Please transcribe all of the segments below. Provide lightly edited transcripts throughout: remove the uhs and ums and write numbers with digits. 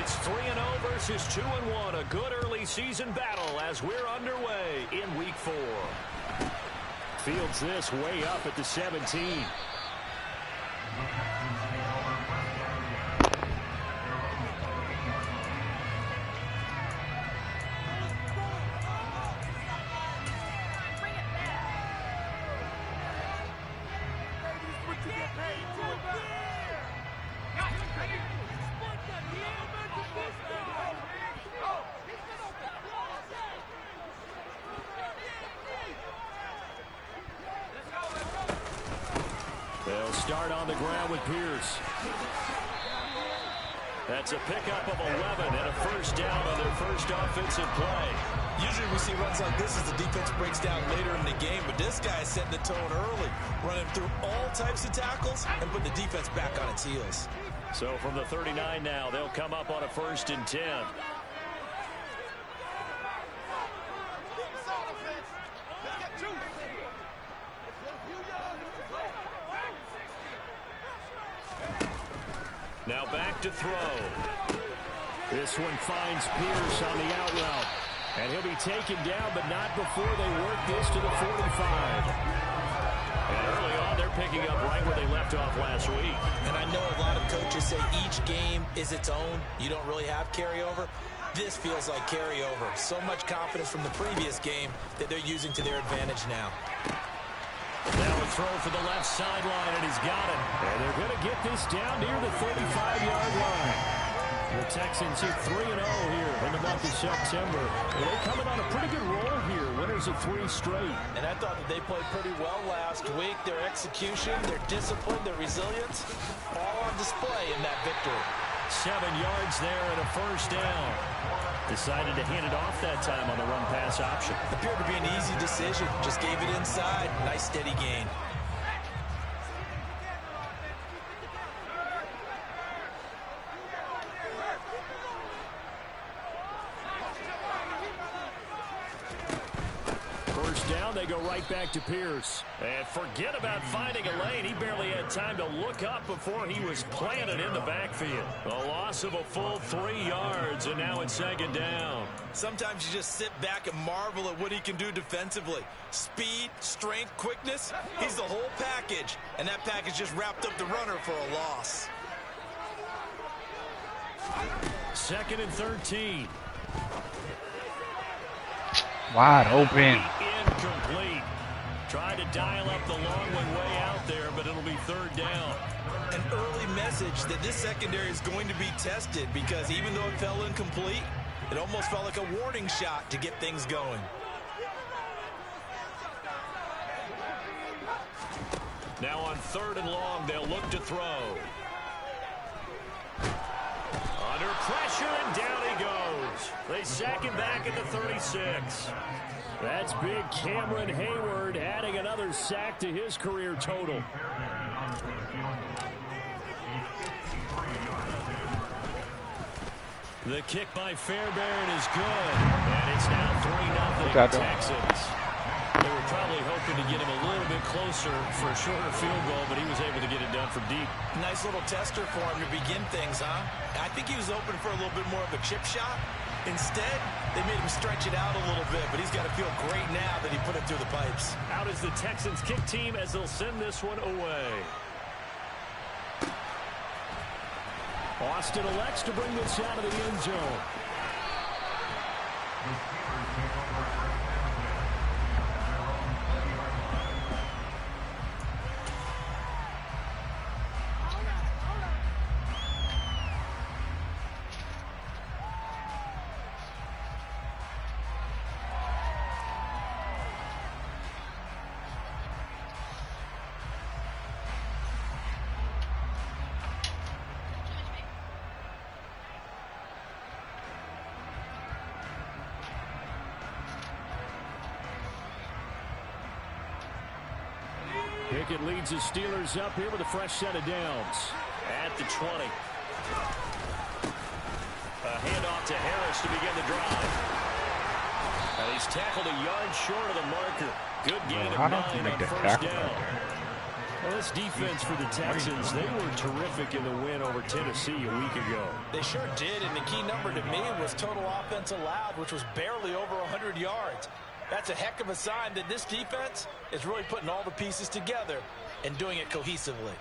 It's 3-0 versus 2-1. A good early season battle as we're underway in week 4. Fields this way up at the 17. They'll start on the ground with Pierce. That's a pickup of 11 and a first down on their first offensive play. Usually we see runs like this as the defense breaks down later in the game, but this guy is setting the tone early, running through all types of tackles and putting the defense back on its heels. So from the 39 now, they'll come up on a 1st and 10. Now back to throw. This one finds Pierce on the out route. And he'll be taken down, but not before they work this to the 45. And early on, they're picking up right where they left off last week. And I know a lot of coaches say each game is its own. You don't really have carryover. This feels like carryover. So much confidence from the previous game that they're using to their advantage now. Now a throw for the left sideline, and he's got it. And they're going to get this down near the 35-yard line. The Texans hit 3-0 here in the month of September. And they're coming on a pretty good roll here. Winners of 3 straight. And I thought that they played pretty well last week. Their execution, their discipline, their resilience, all on display in that victory. 7 yards there and a first down. Decided to hand it off that time on the run-pass option. Appeared to be an easy decision. Just gave it inside. Nice steady gain. First down, they go right back to Pierce. And forget about finding a lane. He barely had time to look up before he was planted in the backfield. A loss of a full 3 yards, and now it's 2nd down. Sometimes you just sit back and marvel at what he can do defensively. Speed, strength, quickness. He's the whole package. And that package just wrapped up the runner for a loss. 2nd and 13. Wide open. Incomplete. Tried to dial up the long one way out there, but it'll be 3rd down. An early message that this secondary is going to be tested, because even though it fell incomplete, it almost felt like a warning shot to get things going. Now on 3rd and long, they'll look to throw. Under pressure, and down he goes. They sack him back at the 36. That's big Cameron Hayward adding another sack to his career total. The kick by Fairbairn is good. And it's now 3-0 Texans. They were probably hoping to get him a little bit closer for a shorter field goal, but he was able to get it done from deep. Nice little tester for him to begin things, huh? I think he was open for a little bit more of a chip shot. Instead, they made him stretch it out a little bit, but he's got to feel great now that he put it through the pipes. Out is the Texans kick team as they'll send this one away. Austin elects to bring this out of the end zone. Pickett leads his Steelers up here with a fresh set of downs. At the 20. A handoff to Harris to begin the drive. And he's tackled a yard short of the marker. Good gain of 9 on first down. Well, this defense for the Texans, they were terrific in the win over Tennessee a week ago. They sure did, and the key number to me was total offense allowed, which was barely over 100 yards. That's a heck of a sign that this defense is really putting all the pieces together and doing it cohesively.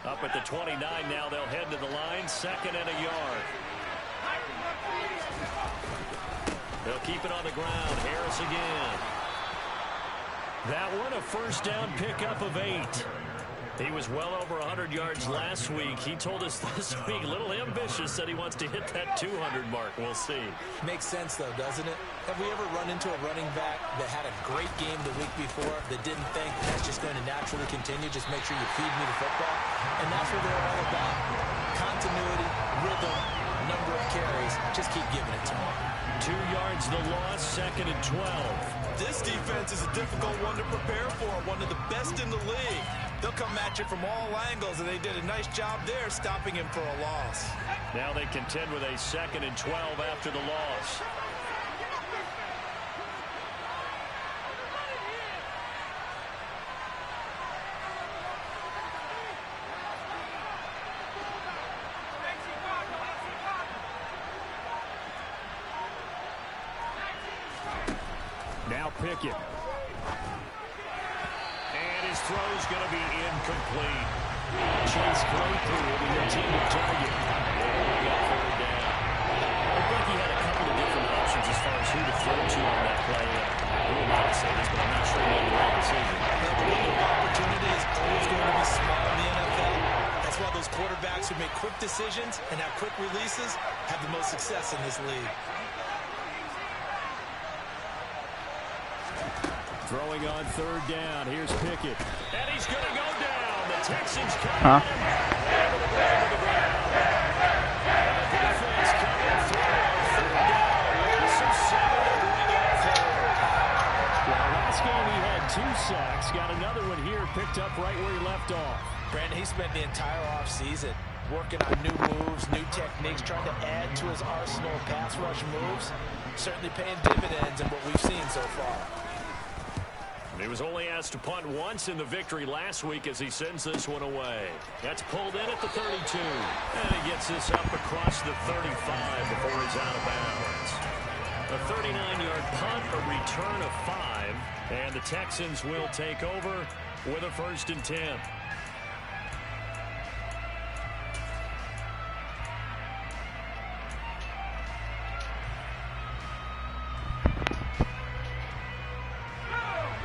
Up at the 29 now, they'll head to the line, 2nd and a yard. They'll keep it on the ground. Harris again. That one a first down pickup of 8. He was well over 100 yards last week. He told us this week, a little ambitious, said he wants to hit that 200 mark. We'll see. Makes sense, though, doesn't it? Have we ever run into a running back that had a great game the week before that didn't think that's just going to naturally continue? Just make sure you feed me the football. And that's what they're all about. Continuity, rhythm, number of carries. Just keep giving it to them. 2 yards the loss, 2nd and 12. This defense is a difficult one to prepare for, one of the best in the league. They'll come at you from all angles, and they did a nice job there stopping him for a loss. Now they contend with a 2nd and 12 after the loss. Now Pickett. And his throw's going to be incomplete. Chase Claypool will be the team target. And got 3rd down. I think he had a couple of different options as far as who to throw to on that play. Who am I to say this, but I'm not sure he made the right decision. The window of opportunity is always going to be small in the NFL. That's why those quarterbacks who make quick decisions and have quick releases have the most success in this league. Throwing on 3rd down. Here's Pickett. And he's going to go down. The Texans come. Last game he had 2 sacks. Got another one here picked up right where he left off. Brandon, he spent the entire offseason working on new moves, new techniques, trying to add to his arsenal of pass rush moves. Certainly paying dividends in what we've seen so far. He was only asked to punt once in the victory last week as he sends this one away. That's pulled in at the 32. And he gets this up across the 35 before he's out of bounds. A 39-yard punt, a return of 5. And the Texans will take over with a 1st and 10.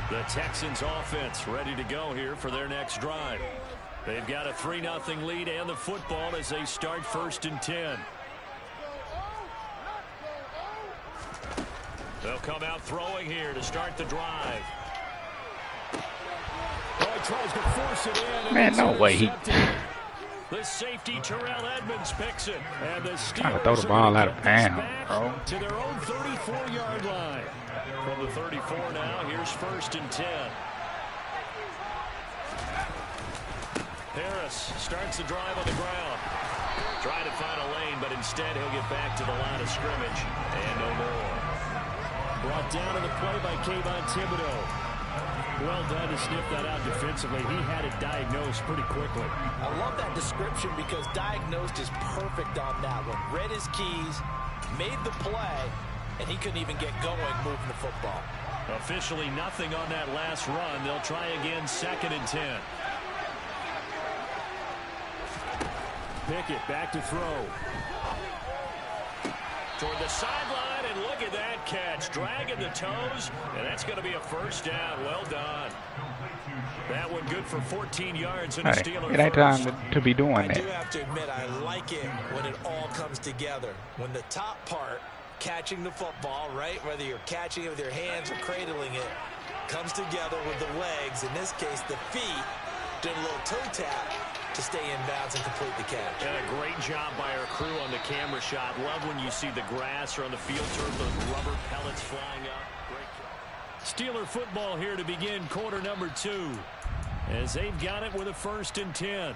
The Texans offense ready to go here for their next drive. They've got a 3-0 lead and the football as they start 1st and 10. They'll come out throwing here to start the drive. Oh, he tries to force it in. Man, no way. The safety Terrell Edmonds picks it. And the trying to throw the ball out of bounds, bro. To their own 34-yard line. From the 34 now, here's 1st and 10. Harris starts the drive on the ground. Trying to find a lane, but instead he'll get back to the line of scrimmage. And no more. Brought down in the play by Kayvon Thibodeau. Well done to sniff that out defensively. He had it diagnosed pretty quickly. I love that description because diagnosed is perfect on that one. Read his keys, made the play, and he couldn't even get going moving the football. Officially nothing on that last run. They'll try again 2nd and 10. Pickett back to throw. Toward the sideline, and look at that catch. Dragging the toes, and that's going to be a 1st down. Well done. That one good for 14 yards in a Steeler. It ain't time to be doing that. I do have to admit, I like it when it all comes together. When the top part, catching the football, right, whether you're catching it with your hands or cradling it, comes together with the legs, in this case the feet, did a little toe tap to to stay inbounds and complete the catch. And a great job by our crew on the camera shot. Love when you see the grass or on the field turf, those rubber pellets flying up. Great job. Steeler football here to begin quarter number 2. As they've got it with a 1st and 10.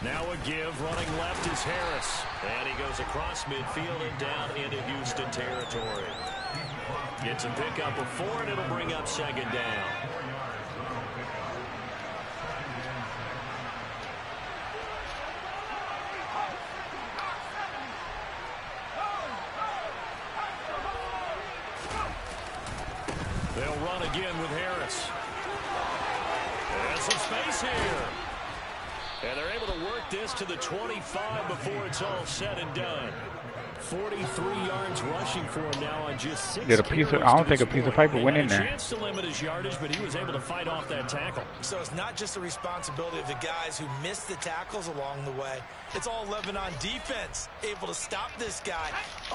Now a give, running left is Harris. And he goes across midfield and down into Houston territory. Gets a pickup of 4, and it'll bring up 2nd down. They'll run again with Harris. There's some space here. And they're able to work this to the 25 before it's all said and done. 43 yards rushing for him now on just 6 Did a piece of, I don't think a piece of paper went in there. Chance to limit his yardage, but he was able to fight off that tackle. So it's not just the responsibility of the guys who missed the tackles along the way. It's all Lebanon defense, able to stop this guy,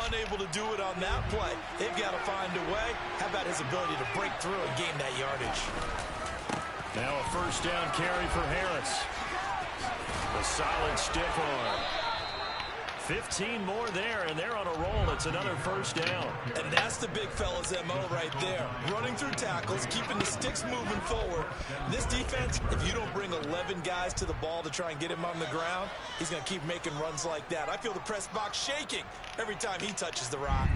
unable to do it on that play. They've got to find a way. How about his ability to break through and gain that yardage? Now a 1st down carry for Harris. A solid stiff arm. 15 more there, and they're on a roll. It's another 1st down. And that's the big fella's MO right there. Running through tackles, keeping the sticks moving forward. This defense, if you don't bring 11 guys to the ball to try and get him on the ground, he's going to keep making runs like that. I feel the press box shaking every time he touches the rock.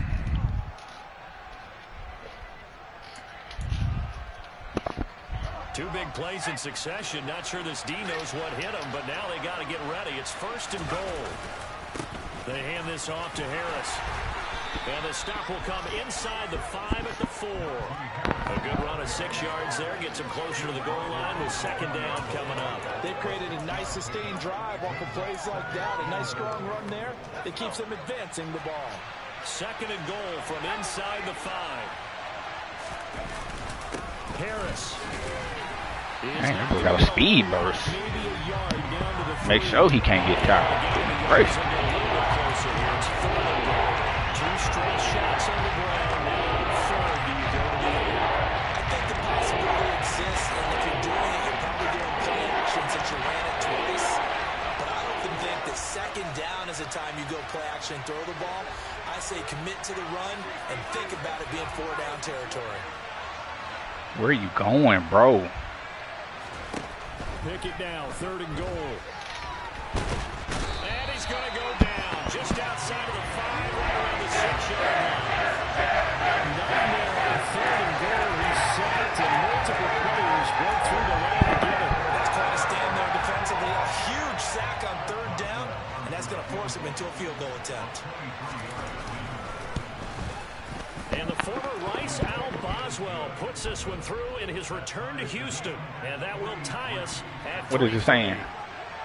Two big plays in succession. Not sure this D knows what hit him, but now they got to get ready. It's 1st and goal. They hand this off to Harris. And the stop will come inside the 5 at the 4. A good run of 6 yards there. Gets him closer to the goal line with 2nd down coming up. They've created a nice sustained drive off of plays like that. A nice strong run there that keeps them advancing the ball. 2nd and goal from inside the 5. Harris. Man, he got a speed burst. Make sure he can't get tackled. Great. Two straight shots on the ground. Now 3rd, do you go to the air? I think the possibility exists, and if you're doing it, you're probably doing play action since you ran it twice. But I often think that 2nd down is the time you go play action and throw the ball. I say commit to the run and think about it being 4 down territory. Where are you going, bro? Pick it down, 3rd and goal. And he's going to go down just outside of the 5, right around the 6-yard line. Down there on 3rd and goal, he's sacked, and multiple players broke through the line to get him. That's quite a stand there defensively. A huge sack on 3rd down, and that's going to force him into a field goal attempt. And the former Rice Al Boswell puts this one through in his return to Houston. And that will tie us at 3. What is it saying?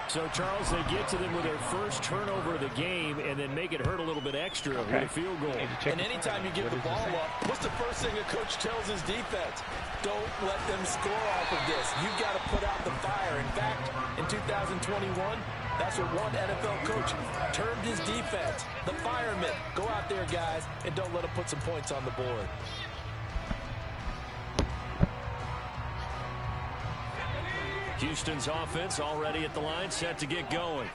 So, Charles, they get to them with their first turnover of the game and then make it hurt a little bit extra with a field goal. And anytime you give the ball up, what's the first thing a coach tells his defense? Don't let them score off of this. You've got to put out the fire. In fact, in 2021, that's what one NFL coach termed his defense. The firemen. Go out there, guys, and don't let them put some points on the board. Houston's offense already at the line, set to get going.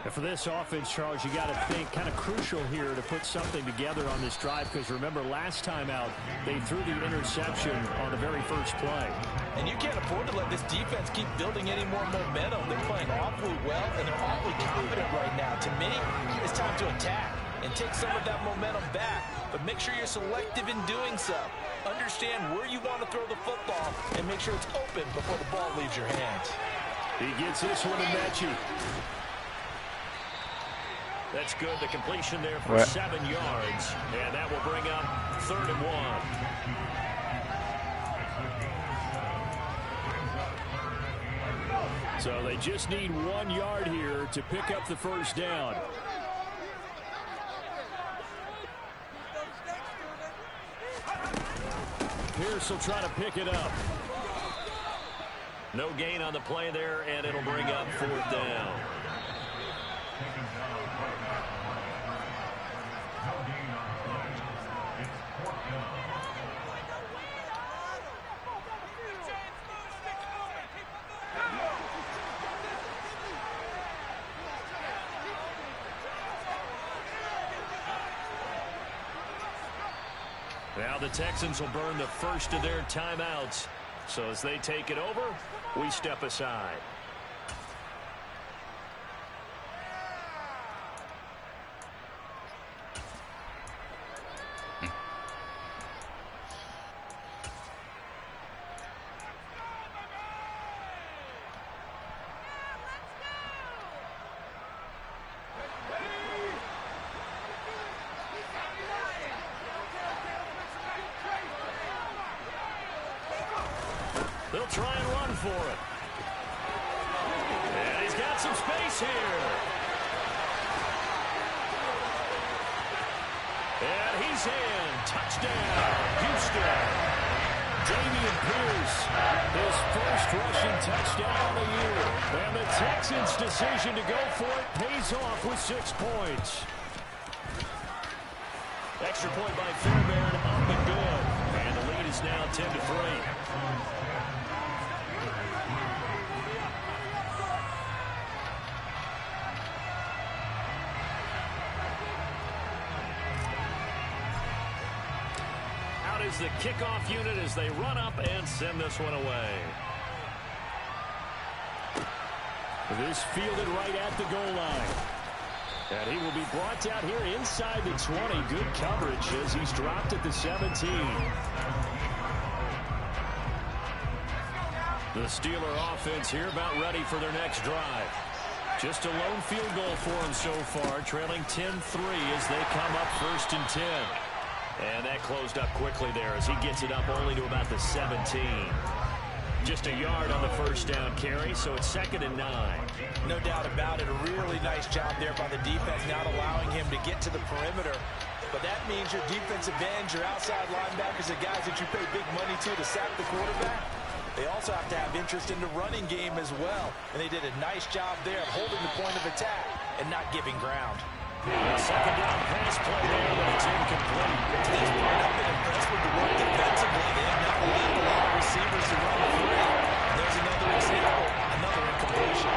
And for this offense, Charles, you got to think kind of crucial here to put something together on this drive, because remember last time out they threw the interception on the very first play. And you can't afford to let this defense keep building any more momentum. They're playing awfully well, and they're awfully confident right now. To me, it's time to attack and take some of that momentum back, but make sure you're selective in doing so. Understand where you want to throw the football and make sure it's open before the ball leaves your hands. He gets this one to Mechie. That's good. The completion there for 7 yards. And that will bring up 3rd and 1. So they just need 1 yard here to pick up the 1st down. Pierce will try to pick it up. No gain on the play there, and it'll bring up 4th down. Now the Texans will burn the first of their timeouts. So as they take it over, we step aside. They'll try and run for it. And he's got some space here. And he's in. Touchdown, Houston. Dameon Pierce, his first rushing touchdown of the year. And the Texans' decision to go for it pays off with 6 points. Extra point by Fairbairn, up and good. And the lead is now 10-3. Is the kickoff unit as they run up and send this one away. This fielded right at the goal line. And he will be brought out here inside the 20. Good coverage as he's dropped at the 17. The Steeler offense here about ready for their next drive. Just a lone field goal for him so far, trailing 10-3 as they come up 1st and 10. And that closed up quickly there as he gets it up only to about the 17. Just a yard on the first down carry, so it's 2nd and 9. No doubt about it. A really nice job there by the defense, not allowing him to get to the perimeter. But that means your defensive ends, your outside linebackers, the guys that you pay big money to sack the quarterback, they also have to have interest in the running game as well. And they did a nice job there of holding the point of attack and not giving ground. Second down pass play there, but it's incomplete. To this point, I've been impressed with the work defensively. They have not allowed a lot of receivers to run free. And there's another example, another incompletion.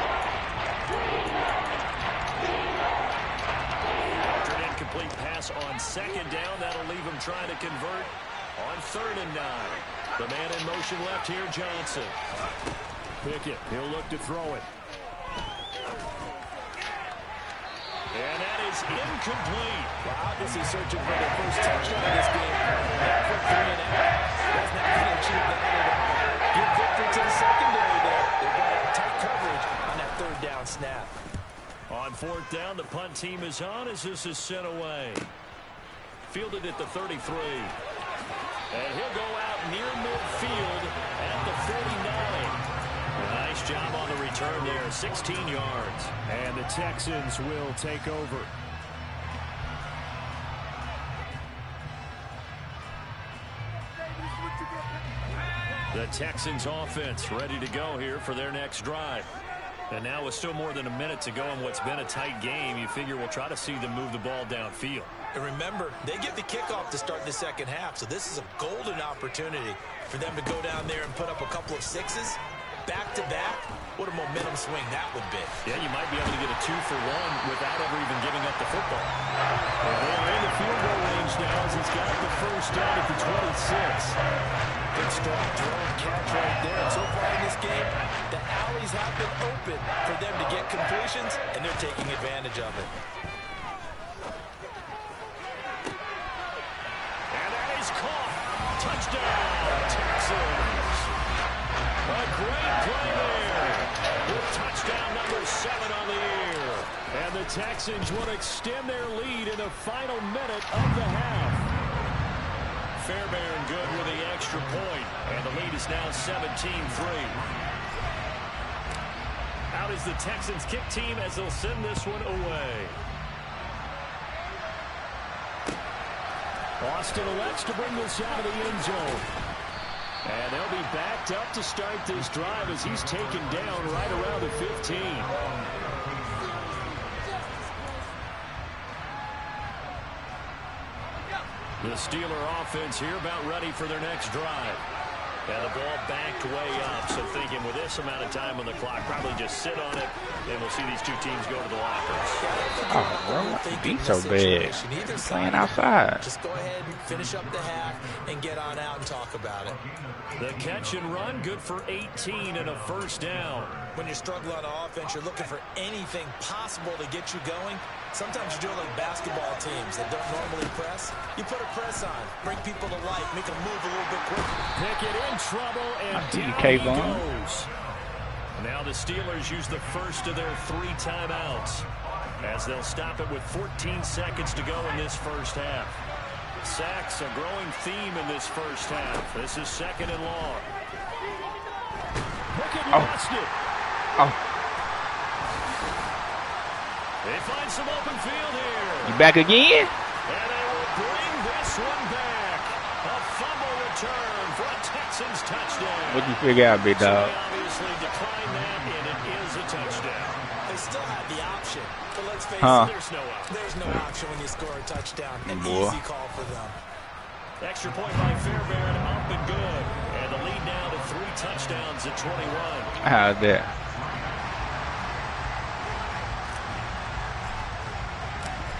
After an incomplete pass on 2nd down, that'll leave him trying to convert on 3rd and 9. The man in motion left here, Johnson. Pickett, he'll look to throw it. And that is incomplete. Wow, this is searching for their first touchdown in this game. That for 3.5. That's not going to achieve that at all. Good victory to the secondary there. They've got tight coverage on that 3rd down snap. On 4th down, the punt team is on as this is sent away. Fielded at the 33. And he'll go out near midfield at the 49. Nice job on the return there, 16 yards. And the Texans will take over. The Texans offense ready to go here for their next drive. And now with still more than a minute to go in what's been a tight game, you figure we'll try to see them move the ball downfield. And remember, they get the kickoff to start the second half, so this is a golden opportunity for them to go down there and put up a couple of sixes. Back-to-back, what a momentum swing that would be. Yeah, you might be able to get a 2-for-1 without ever even giving up the football. And they're in the field goal range now as he's got the first down at the 26. Good strong drone catch right there. And so far in this game, the alleys have been open for them to get completions, and they're taking advantage of it. And that is caught. Touchdown, Texans. A great play there with touchdown number 7 on the year. And the Texans will extend their lead in the final minute of the half. Fairbairn good with the extra point, and the lead is now 17-3. Out is the Texans kick team as they'll send this one away. Austin elects to bring this out of the end zone. And they'll be backed up to start this drive as he's taken down right around the 15. The Steeler offense here about ready for their next drive. And the ball backed way up, so thinking with this amount of time on the clock, probably just sit on it, and we'll see these two teams go to the lockers. Oh, bro, why beat so bad? Playing outside. Just go ahead and finish up the half and get on out and talk about it. The catch and run, good for 18 and a first down. When you're struggling on offense, you're looking for anything possible to get you going. Sometimes you do it like basketball teams that don't normally press. You put a press on, bring people to life, make them move a little bit quicker. Pickett in trouble, and down he goes. Now the Steelers use the first of their 3 timeouts as they'll stop it with 14 seconds to go in this first half. Sacks a growing theme in this first half. This is second and long. Pickett lost it. Oh. They find some open field here. You back again? And they will bring this one back. A fumble return for a Texans touchdown. What'd you figure out, big dog? So they obviously declined that, and it is a touchdown. They still had the option, but let's face it, there's no option when you score a touchdown. An easy call for them. Extra point by Fairbairn, up and good. And the lead now to 3 touchdowns at 21. How's that?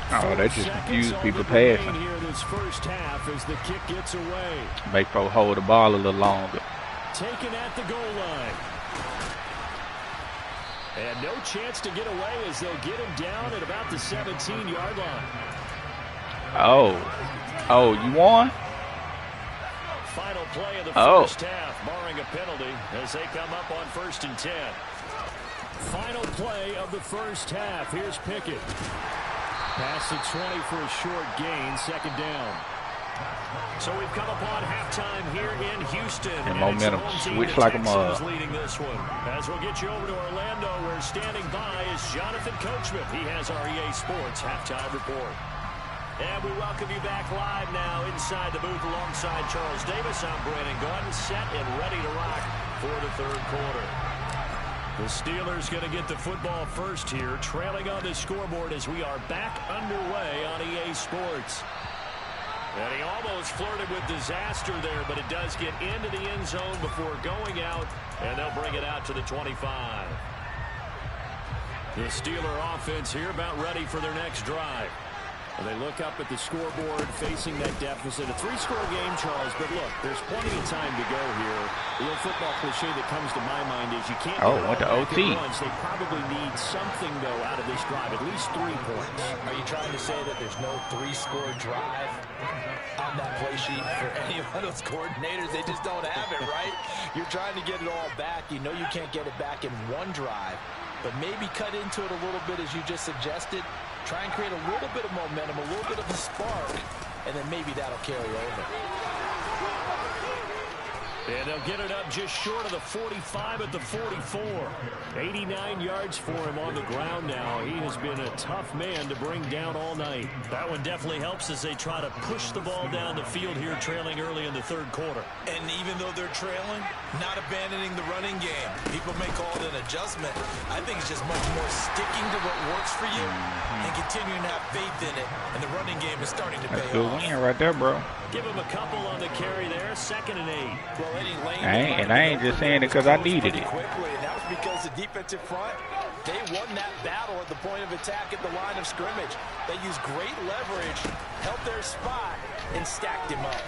Oh, they just confuse people passing. Here this first half as the kick gets away. Make folks hold the ball a little longer. Taken at the goal line. And no chance to get away as they'll get him down at about the 17-yard line. Oh, you won? Final play of the first half, barring a penalty as they come up on 1st and 10. Final play of the first half. Here's Pickett. Past the 20 for a short gain, second down. So we've come upon halftime here in Houston. And momentum switch like a mug. Leading this one. As we'll get you over to Orlando, where standing by is Jonathan Coachman. He has our EA Sports halftime report. And we welcome you back live now inside the booth alongside Charles Davis. I'm Brandon Gordon, set and ready to rock for the third quarter. The Steelers going to get the football first here, trailing on the scoreboard as we are back underway on EA Sports. And he almost flirted with disaster there, but it does get into the end zone before going out, and they'll bring it out to the 25. The Steeler offense here about ready for their next drive. And they look up at the scoreboard facing that deficit. A 3-score game, Charles, but look, there's plenty of time to go here. The old football cliche that comes to my mind is you can't went to OT. Once. They probably need something, though, out of this drive, at least 3 points. Are you trying to say that there's no 3-score drive on that play sheet for any of those coordinators? They just don't have it, right? You're trying to get it all back. You know you can't get it back in one drive, but maybe cut into it a little bit as you just suggested. Try and create a little bit of momentum, a little bit of a spark, and then maybe that'll carry over. And they'll get it up just short of the 45 at the 44. 89 yards for him on the ground now. He has been a tough man to bring down all night. That one definitely helps as they try to push the ball down the field here, trailing early in the third quarter. And even though they're trailing, not abandoning the running game. People may call it an adjustment. I think it's just much more sticking to what works for you and continuing to have faith in it. And the running game is starting to pay off. Good win right there, bro. Give him a couple on the carry there. 2nd and 8. Well, I ain't just saying it because I needed it. Quickly, and that was because the defensive front, they won that battle at the point of attack at the line of scrimmage. They used great leverage, held their spot, and stacked him up.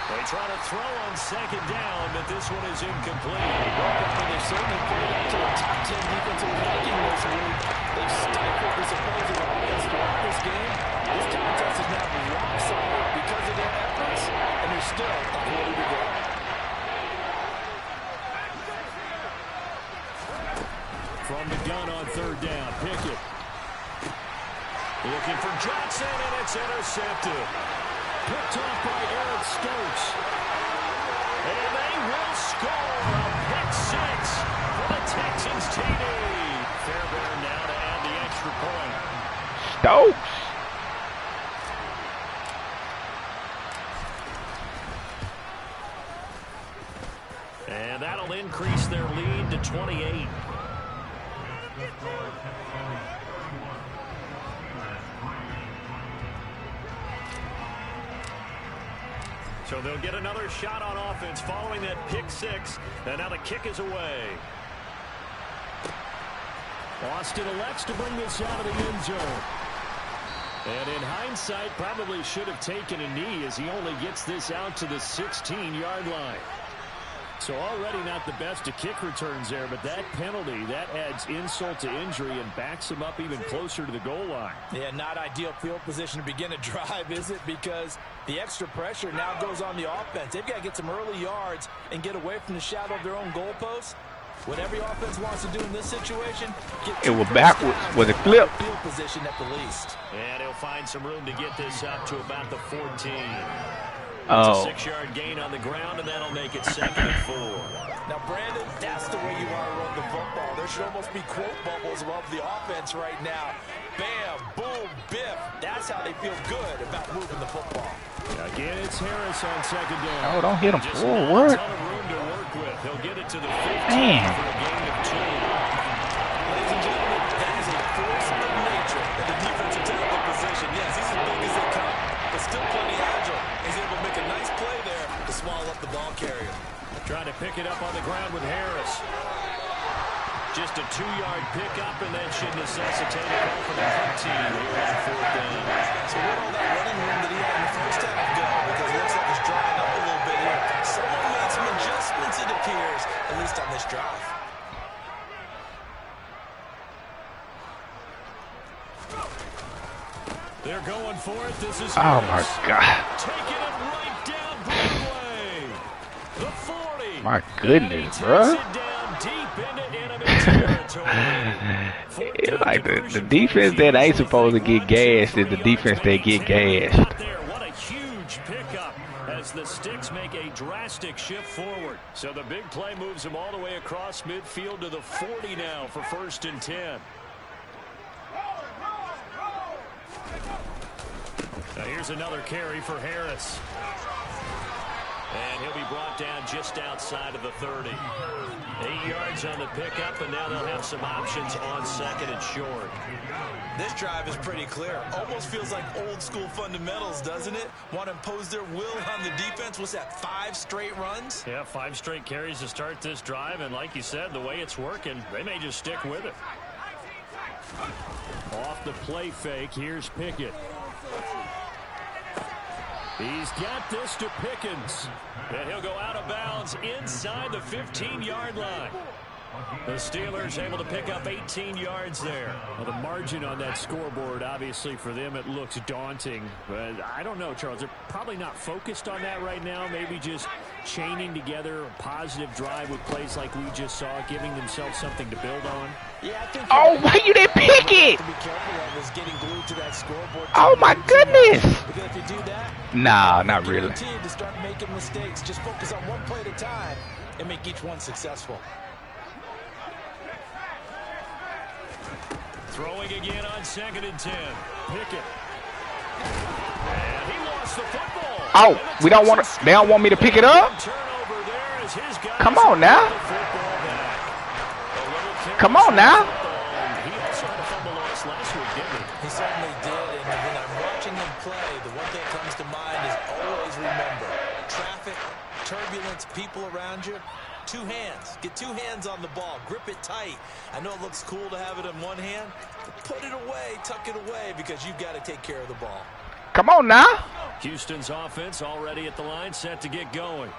They try to throw on 2nd down, but this one is incomplete. They certainly played up to a top 10 defensive ranking this week. They've stifled this opposing offense throughout this game. This contest is now rock solid because of their efforts, and there's still a quarter to go. From the gun on 3rd down, Pickett. Looking for Johnson, and it's intercepted. Picked off by Eric Stokes. And they will score a pick 6 for the Texans TD. Fairbairn now to add the extra point. Stokes. at 28. So they'll get another shot on offense following that pick six. And now the kick is away. Austin elects to bring this out of the end zone. And in hindsight, probably should have taken a knee as he only gets this out to the 16-yard line. So already not the best of kick returns there, but that penalty, that adds insult to injury and backs him up even closer to the goal line. Yeah, not ideal field position to begin a drive, is it? Because the extra pressure now goes on the offense. They've got to get some early yards and get away from the shadow of their own goalposts. What every offense wants to do in this situation, get it was backwards. Was it flipped? Field position at the least. And he'll find some room to get this up to about the 14. Oh. It's a 6-yard gain on the ground, and that'll make it 2nd and 4. Now, Brandon, that's the way you want to run the football. There should almost be quote bubbles above the offense right now. Bam, boom, biff. That's how they feel good about moving the football. Again, it's Harris on 2nd down. Oh, don't hit him. Just Forward. a ton of room to work with. He'll get it to the 15 Man. for a gain of 2. Ladies and gentlemen, that is a force of nature in the defensive tackle position. Yes, he's as big as they come, but still plenty agile. He's able to make a nice play there to swallow up the ball carrier. Trying to pick it up on the ground with Harris. Just a 2-yard pickup, and that should necessitate a call for the 15 here on 4th down. So where all that running room that he had in the first half go? Because it looks like it's drying up a little bit here. Someone made some adjustments, it appears, at least on this drive. They're going for it. This is Oh, Harris. my God. Taking it right down Broadway. The 40. My goodness, bro. Like the defense that ain't supposed to get gassed is the defense that get gassed. What a huge pickup as the Sticks make a drastic shift forward. So the big play moves them all the way across midfield to the 40 now for 1st and 10. Now here's another carry for Harris. And he'll be brought down just outside of the 30. 8 yards on the pickup, and now they'll have some options on 2nd and short. This drive is pretty clear. Almost feels like old school fundamentals, doesn't it? Want to impose their will on the defense. What's that, 5 straight runs? Yeah, 5 straight carries to start this drive, and like you said, the way it's working, they may just stick with it. Off the play fake, here's Pickett. He's got this to Pickens. And he'll go out of bounds inside the 15-yard line. The Steelers able to pick up 18 yards there. Well, the margin on that scoreboard, obviously, for them, it looks daunting. But I don't know, Charles. They're probably not focused on that right now. Maybe just chaining together a positive drive with plays like we just saw, giving themselves something to build on. Yeah, I think why you didn't pick it? To be careful of is getting glued to that scoreboard. Oh, my goodness. Because if you do that, Nah, not really. to start making mistakes. Just focus on one play at a time and make each one successful. Throwing again on 2nd and 10. Pickett. And he lost the football. Oh, we don't want to. They don't want me to pick it up. Come on now. Come on now. He also had a fumble loss last week, didn't he? He certainly did, and when I'm watching him play, the one thing that comes to mind is always remember, traffic, turbulence, people around you, 2 hands. Get 2 hands on the ball. Grip it tight. I know it looks cool to have it in one hand, but put it away, tuck it away, because you've got to take care of the ball. Come on now. Houston's offense already at the line, set to get going.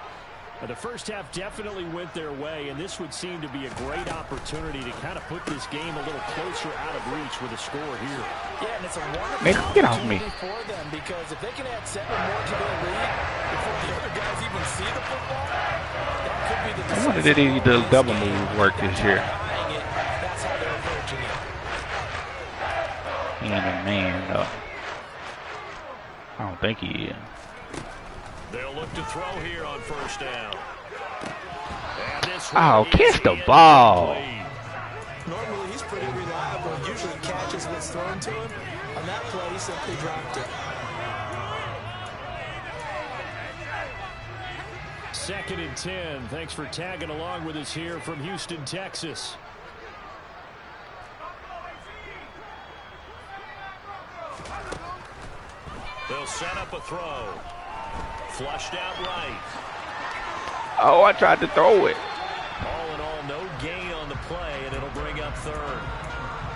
The first half definitely went their way, and this would seem to be a great opportunity to kind of put this game a little closer out of reach with a score here. Yeah, and it's a wonderful Nigga, get off me. opportunity for them, because if they can add 7 more to their lead before the other guys even see the football, that could be the I wonder did he do double move work this year. That's how they're approaching it. He ain't a man, though. I don't think he is. They'll look to throw here on 1st down. Oh, kiss the ball. Normally, he's pretty reliable. Usually catches what's thrown to him. On that play, he simply dropped it. 2nd and 10. Thanks for tagging along with us here from Houston, Texas. They'll set up a throw. Flushed out right. Oh, I tried to throw it. All in all, no gain on the play, and it'll bring up 3rd.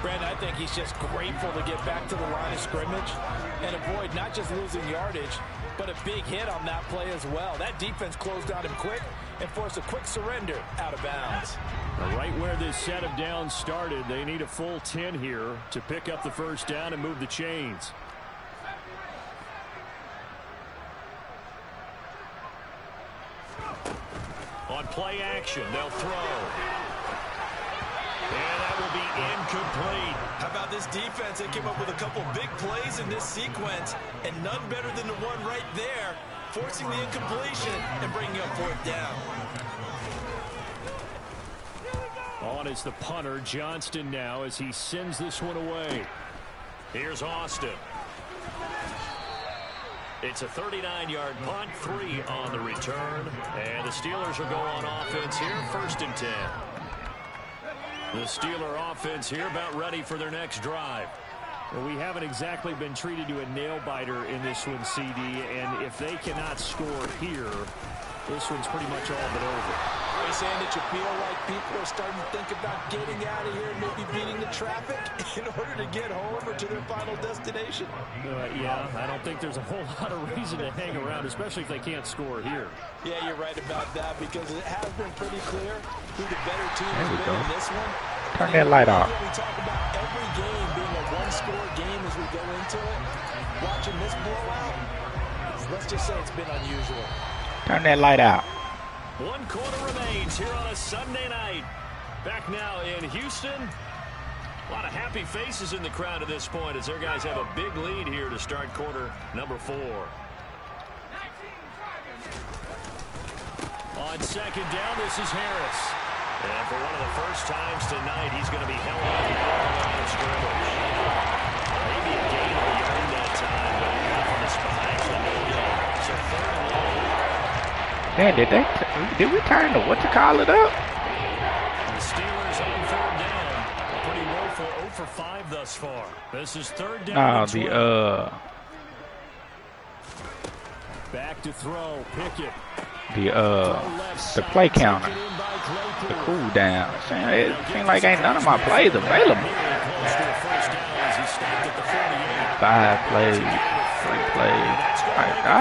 Brandon, I think he's just grateful to get back to the line of scrimmage and avoid not just losing yardage, but a big hit on that play as well. That defense closed on him quick and forced a quick surrender out of bounds. Right where this set of downs started, they need a full 10 here to pick up the 1st down and move the chains. On play action, they'll throw. And that will be incomplete. How about this defense? They came up with a couple big plays in this sequence, and none better than the one right there, forcing the incompletion and bringing up 4th down. On is the punter, Johnston, now as he sends this one away. Here's Austin. It's a 39-yard punt, 3 on the return. And the Steelers will go on offense here, 1st and 10. The Steeler offense here about ready for their next drive. Well, we haven't exactly been treated to a nail-biter in this one, CD. And if they cannot score here, this one's pretty much all but over. Are you saying that you feel like people are starting to think about getting out of here and maybe beating the traffic in order to get home or to their final destination? Yeah, I don't think there's a whole lot of reason to hang around, especially if they can't score here. Yeah, you're right about that because it has been pretty clear who the better team has been in this one. Turn that light off. We talk about every game being a one-score game as we go into it. Watching this blowout, let's just say it's been unusual. Turn that light out. 1 quarter remains here on a Sunday night. Back now in Houston. A lot of happy faces in the crowd at this point as their guys have a big lead here to start quarter number 4. On 2nd down, this is Harris. And for one of the first times tonight, he's going to be held on the line of scrimmage. Maybe a gain of a yard that time, but enough on the spot. Actually, no gain. So 3rd and long. Man, did we turn the what to call it up? The Steelers on 3rd down. A pretty woeful 0 for 5 thus far. This is 3rd down. Back to throw. Pickett. The play counter. The cool down. It seems like ain't none of my plays available. 5 plays, 3 plays. I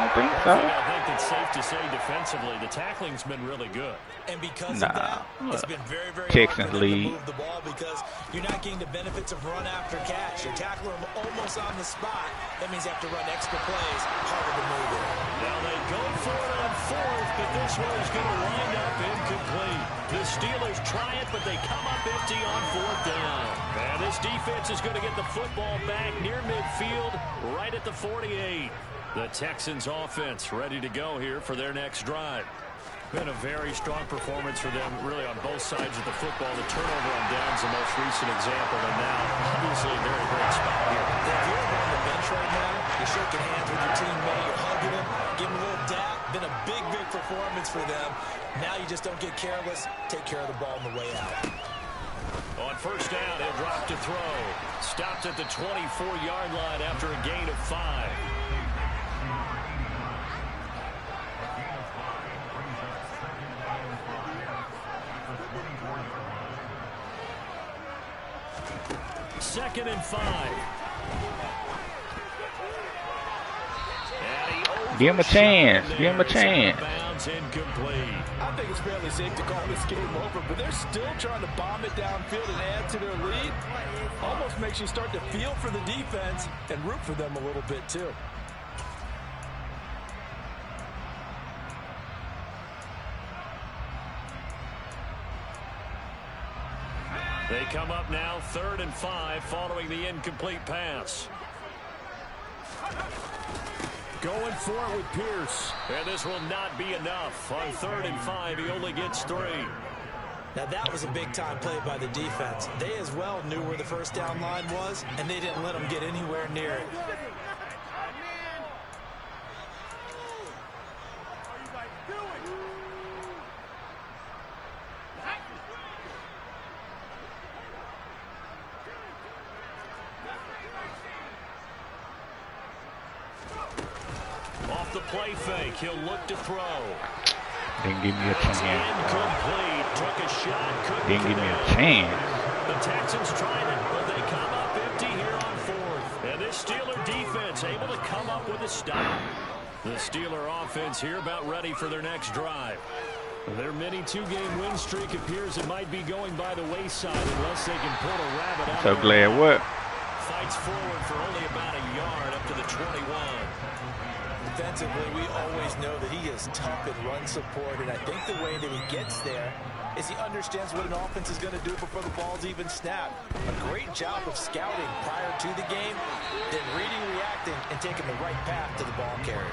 don't think so. It's safe to say defensively, the tackling's been really good. And because of that, it's been very, very Texans hard for them lead. to move the ball because you're not getting the benefits of run after catch. You're tackling them almost on the spot. That means you have to run extra plays, harder to move it. Now they go for it on 4th, but this one is going to wind up incomplete. The Steelers try it, but they come up empty on 4th down. And this defense is going to get the football back near midfield, right at the 48. The Texans offense ready to go here for their next drive. Been a very strong performance for them, really, on both sides of the football. The turnover on downs the most recent example, and now, obviously, a very great spot here. If you're on the bench right now, you're shaking hands with your teammate, you're hugging him, giving a little dap. Been a big, big performance for them. Now you just don't get careless. Take care of the ball on the way out. On 1st down, he'll drop to throw. Stopped at the 24-yard line after a gain of 5. Second and 5. Give him a chance. Give him a chance. I think it's fairly safe to call this game over, but they're still trying to bomb it downfield and add to their lead. Almost makes you start to feel for the defense and root for them a little bit too. They come up now 3rd and 5 following the incomplete pass. Going for it with Pierce. And this will not be enough. On 3rd and 5, he only gets 3. Now that was a big-time play by the defense. They as well knew where the first down line was, and they didn't let them get anywhere near it. play fake. He'll look to throw. Didn't give me a chance. Incomplete. Took a shot. Didn't give me a chance. The Texans tried it, but they come up empty here on fourth. And this Steeler defense able to come up with a stop. The Steeler offense here about ready for their next drive. Their mini two-game win streak appears it might be going by the wayside unless they can pull a rabbit out. So glad what? Fights forward for only about a yard up to the 21. Defensively, we always know that he is tough in run support, and I think the way that he gets there is he understands what an offense is going to do before the ball's even snapped. A great job of scouting prior to the game, then reading, reacting, and taking the right path to the ball carrier.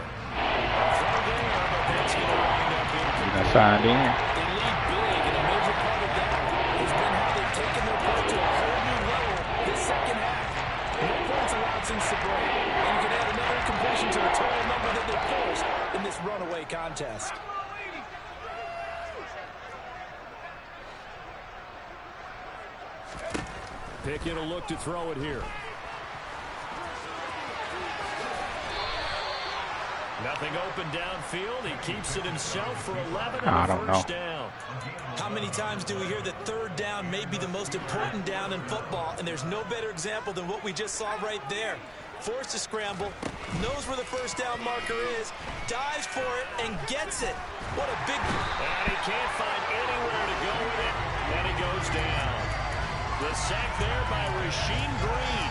You done signed in. They lead big, and a major part of that has been how they've taken their play to a whole new level this second half. No points allowed since the break, and you can add another completion to the total number that they forced in this runaway contest. Pickett will look to throw it here. Nothing open downfield. He keeps it himself for 11 on the first down. How many times do we hear that third down may be the most important down in football, and there's no better example than what we just saw right there. Forced to scramble, knows where the first down marker is, dives for it, and gets it. What a big... And he can't find anywhere to go with it, and he goes down. The sack there by Rasheem Green.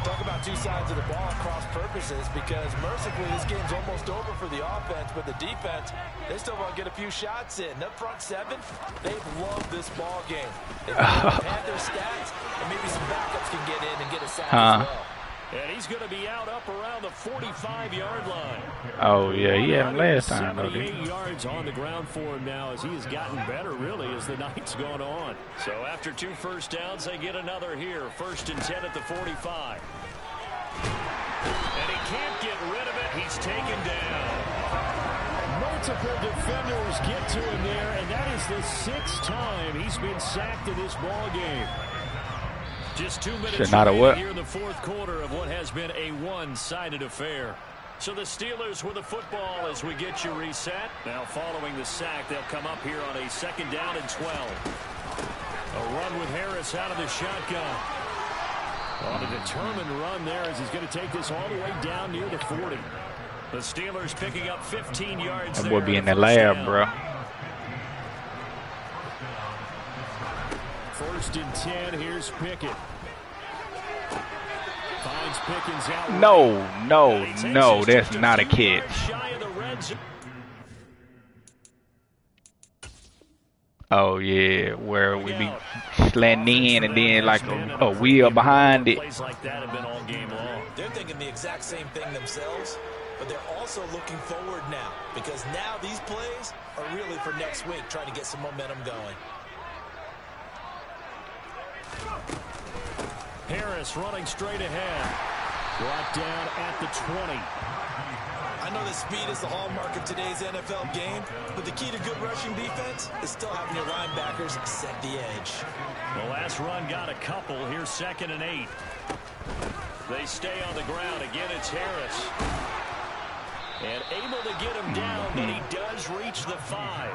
Talk about two sides of the ball at cross purposes, because mercifully this game's almost over for the offense, but the defense, they still want to get a few shots in. Up front seven, they've loved this ball game. They've had their stats, and maybe some backups can get in and get a sack as well. And he's going to be out up around the 45-yard line. Oh, yeah, he had him last time, though. 78 yards on the ground for him now as he has gotten better, really, as the night's gone on. So after 2 first downs, they get another here. 1st and 10 at the 45. And he can't get rid of it. He's taken down. Multiple defenders get to him there, and that is the 6th time he's been sacked in this ball game. Just 2 minutes here in the 4th quarter of what has been a one-sided affair. So the Steelers with the football as we get you reset. Now following the sack, they'll come up here on a 2nd down and 12. A run with Harris out of the shotgun. On a determined run there as he's going to take this all the way down near the 40. The Steelers picking up 15 yards. That would be in the lab, bro. 1st and 10. Here's Pickett. Finds Pickens out. No, that's not a catch. Oh yeah, where we be slanting in and then like a wheel behind it. Plays like that have been all game long. They're thinking the exact same thing themselves, but they're also looking forward now, because now these plays are really for next week, trying to get some momentum going. Harris running straight ahead. Brought down at the 20. I know that speed is the hallmark of today's NFL game, but the key to good rushing defense is still having your linebackers set the edge. The last run got a couple. Here's 2nd and 8. They stay on the ground. Again, it's Harris. And able to get him down, but he does reach the 5.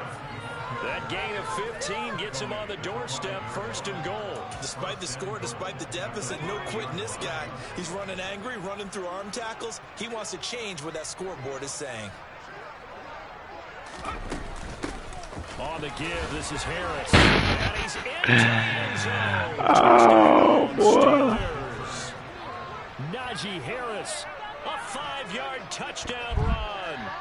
That gain of 15 gets him on the doorstep, 1st and goal. Despite the score, despite the deficit, no quitting this guy. He's running angry, running through arm tackles. He wants to change what that scoreboard is saying. On the give, this is Harris. And he's into the end zone. Oh, boy. Najee Harris, a 5-yard touchdown run.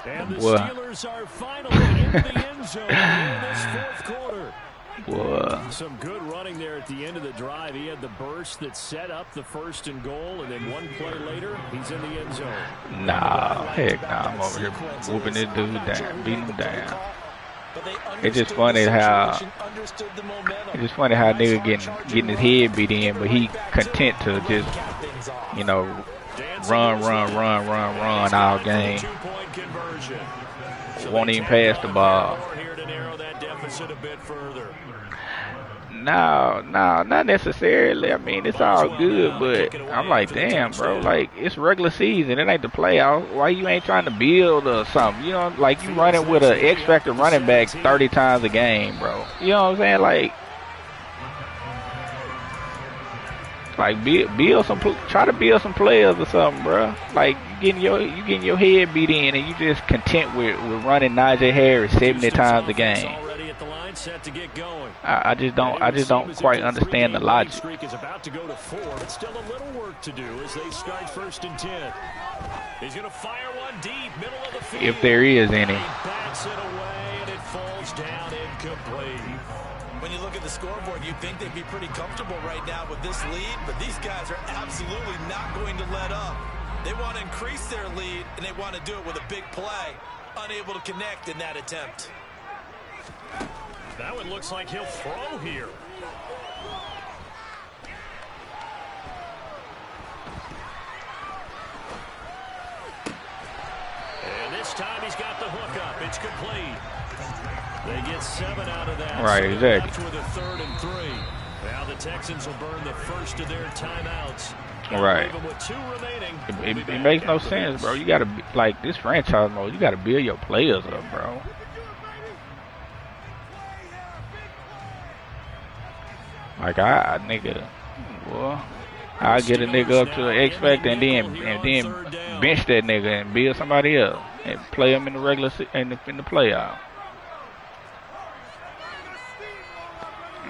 And the Steelers are finally in the end zone in this 4th quarter. Some good running there at the end of the drive. He had the burst that set up the 1st and goal, and then one play later, he's in the end zone. Nah, heck nah. I'm over here whooping this dude down, beating him down. It's just funny how nigga getting his head beat in, but he content to just, you know, run all game. Won't even pass the ball. No, not necessarily. I mean, it's all good, but I'm like, damn, bro, like, it's regular season. It ain't the playoffs. Why you ain't trying to build or something? You know, like, you running with an X-Factor running back 30 times a game, bro. You know what I'm saying? Like build some, try to build some players or something, bro. Like, you getting your head beat in, and you just content with running Najee Harris 70 times a game. I just don't quite understand the logic. Streak is about to go to 4, but still a little work to do as they start 1st and 10. He's going to fire one deep, middle of the field. If there is any. He backs it away, and it falls down incomplete. When you look at the scoreboard, you'd think they'd be pretty comfortable right now with this lead, but these guys are absolutely not going to let up. They want to increase their lead, and they want to do it with a big play. Unable to connect in that attempt. That one looks like he'll throw here. And this time he's got the hook up. It's complete. They get 7 out of that. Right, so exactly. With a 3rd and 3. Now the Texans will burn the first of their timeouts. Right. With 2 remaining, It makes no sense, bro. You gotta like this franchise mode. You gotta build your players up, bro. Like I get a nigga up to an X Factor and then bench that nigga and build somebody else and play him in the regular in the playoff.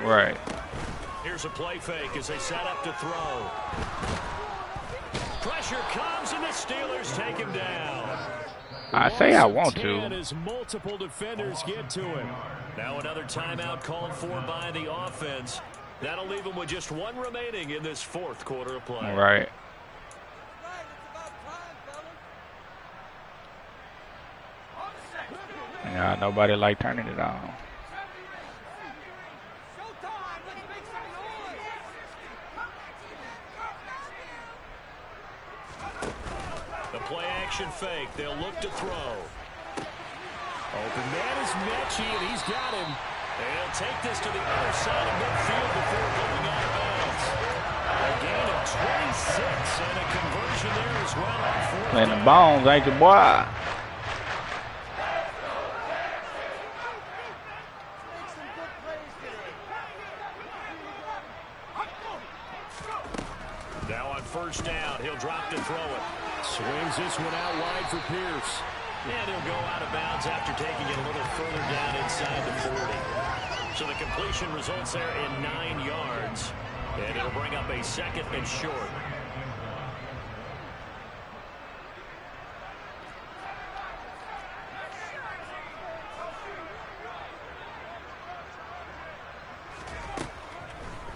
Right. Here's a play fake as they set up to throw. Pressure comes and the Steelers take him down. I say I want to. As multiple defenders get to him. Now another timeout called for by the offense. That'll leave him with just 1 remaining in this 4th quarter of play. Right. Yeah, nobody like turning it on. The play action fake. They'll look to throw. Open man is Mechie, and he's got him. They'll take this to the other side of midfield before going out of bounds. A gain of 26 and a conversion there as well on 4th. Playing the bones, ain't you, boy? Now on 1st down, he'll drop to throw it. Swings this one out wide for Pierce. And he'll go out of bounds after taking it a little further down inside the 40. So the completion results there in 9 yards. And it'll bring up a 2nd and short.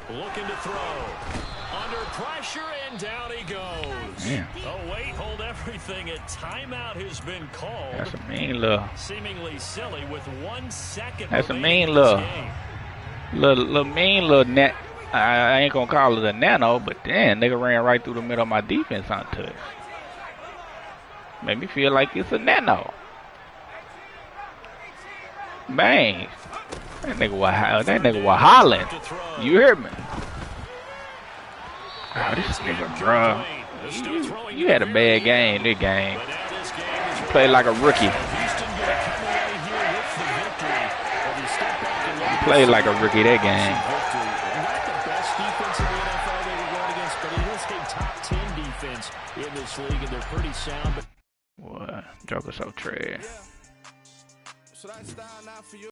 Looking to throw. Under pressure, and down he goes. Yeah. Oh, wait, hold everything. A timeout has been called. That's a mean little. Seemingly silly with 1 second. That's a mean little mean little net. I ain't gonna call it a nano, but damn, nigga ran right through the middle of my defense untouched. Made me feel like it's a nano. Bang. That nigga was hollering. You hear me? Oh, this nigga, bro. You had a bad game, this game. You played like a rookie. You played like a rookie that game. Not the best defense in the NFL they were going against, but in this game, top 10 defense in this league, and they're pretty sound. What? Joker so trash.